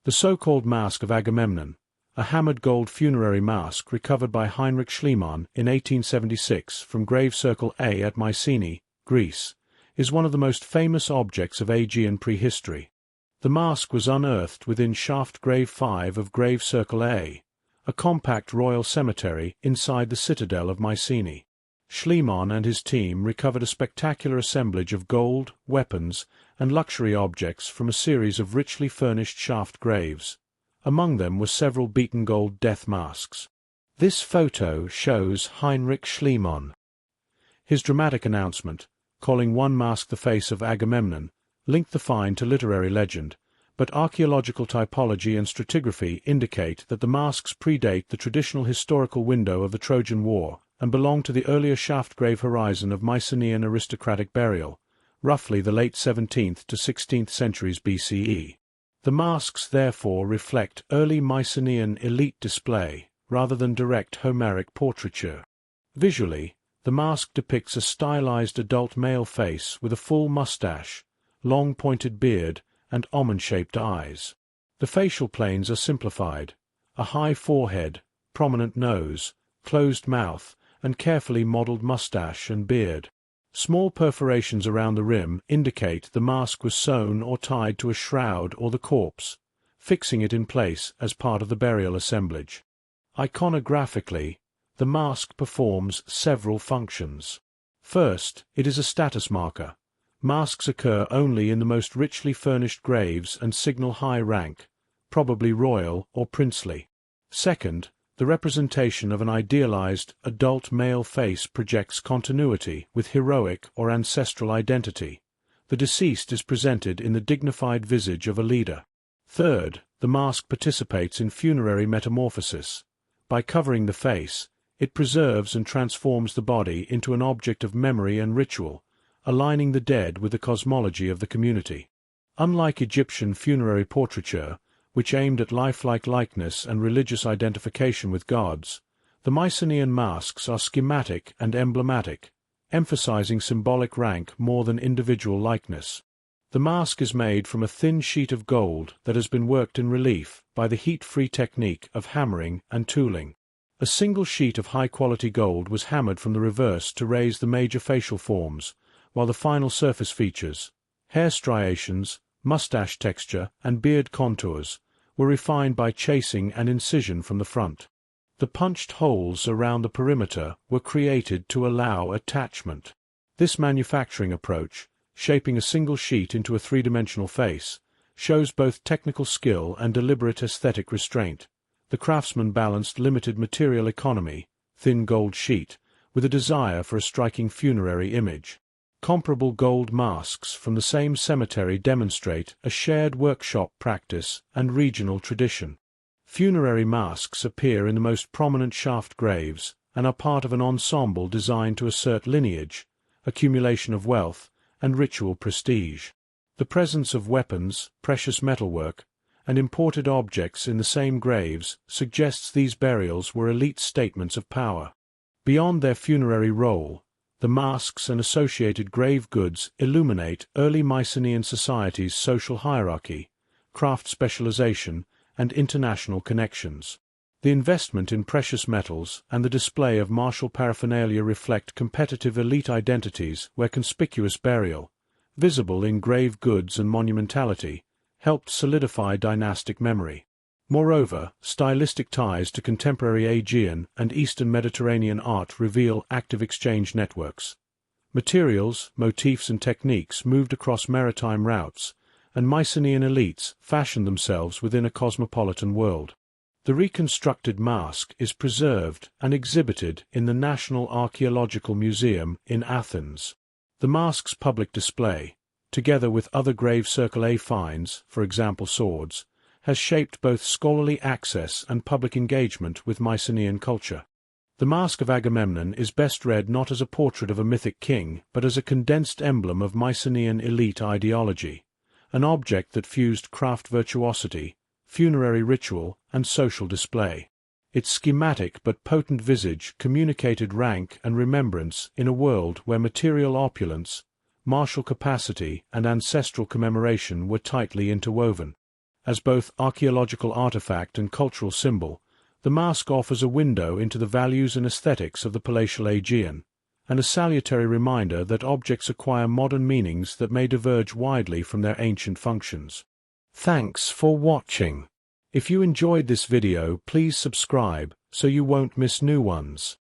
The so-called Mask of Agamemnon, a hammered gold funerary mask recovered by Heinrich Schliemann in 1876 from Grave Circle A at Mycenae, Greece, is one of the most famous objects of Aegean prehistory. The mask was unearthed within Shaft Grave 5 of Grave Circle A, a compact royal cemetery inside the citadel of Mycenae. Schliemann and his team recovered a spectacular assemblage of gold, weapons, and luxury objects from a series of richly furnished shaft graves. Among them were several beaten gold death masks. This photo shows Heinrich Schliemann. His dramatic announcement, calling one mask the face of Agamemnon, linked the find to literary legend, but archaeological typology and stratigraphy indicate that the masks predate the traditional historical window of the Trojan War and belong to the earlier shaft grave horizon of Mycenaean aristocratic burial, roughly the late 17th to 16th centuries BCE. The masks therefore reflect early Mycenaean elite display rather than direct Homeric portraiture. Visually, the mask depicts a stylized adult male face with a full mustache, long pointed beard, and almond-shaped eyes. The facial planes are simplified: a high forehead, prominent nose, closed mouth, and carefully modeled mustache and beard. Small perforations around the rim indicate the mask was sewn or tied to a shroud or the corpse, fixing it in place as part of the burial assemblage. Iconographically, the mask performs several functions. First, it is a status marker. Masks occur only in the most richly furnished graves and signal high rank, probably royal or princely. Second, the representation of an idealized, adult male face projects continuity with heroic or ancestral identity. The deceased is presented in the dignified visage of a leader. Third, the mask participates in funerary metamorphosis. By covering the face, it preserves and transforms the body into an object of memory and ritual, aligning the dead with the cosmology of the community. Unlike Egyptian funerary portraiture, which aimed at lifelike likeness and religious identification with gods, the Mycenaean masks are schematic and emblematic, emphasizing symbolic rank more than individual likeness. The mask is made from a thin sheet of gold that has been worked in relief by the heat-free technique of hammering and tooling. A single sheet of high-quality gold was hammered from the reverse to raise the major facial forms, while the final surface features, hair striations, mustache texture, and beard contours, were refined by chasing and incision from the front. The punched holes around the perimeter were created to allow attachment. This manufacturing approach, shaping a single sheet into a three-dimensional face, shows both technical skill and deliberate aesthetic restraint. The craftsman balanced limited material economy, thin gold sheet, with a desire for a striking funerary image. Comparable gold masks from the same cemetery demonstrate a shared workshop practice and regional tradition. Funerary masks appear in the most prominent shaft graves and are part of an ensemble designed to assert lineage, accumulation of wealth, and ritual prestige. The presence of weapons, precious metalwork, and imported objects in the same graves suggests these burials were elite statements of power. Beyond their funerary role, the masks and associated grave goods illuminate early Mycenaean society's social hierarchy, craft specialization, and international connections. The investment in precious metals and the display of martial paraphernalia reflect competitive elite identities where conspicuous burial, visible in grave goods and monumentality, helped solidify dynastic memory. Moreover, stylistic ties to contemporary Aegean and Eastern Mediterranean art reveal active exchange networks. Materials, motifs, and techniques moved across maritime routes, and Mycenaean elites fashioned themselves within a cosmopolitan world. The reconstructed mask is preserved and exhibited in the National Archaeological Museum in Athens. The mask's public display, together with other Grave Circle A finds, for example swords, has shaped both scholarly access and public engagement with Mycenaean culture. The Mask of Agamemnon is best read not as a portrait of a mythic king, but as a condensed emblem of Mycenaean elite ideology, an object that fused craft virtuosity, funerary ritual, and social display. Its schematic but potent visage communicated rank and remembrance in a world where material opulence, martial capacity, and ancestral commemoration were tightly interwoven. As both archaeological artifact and cultural symbol, the mask offers a window into the values and aesthetics of the palatial Aegean, and a salutary reminder that objects acquire modern meanings that may diverge widely from their ancient functions. Thanks for watching. If you enjoyed this video, please subscribe so you won't miss new ones.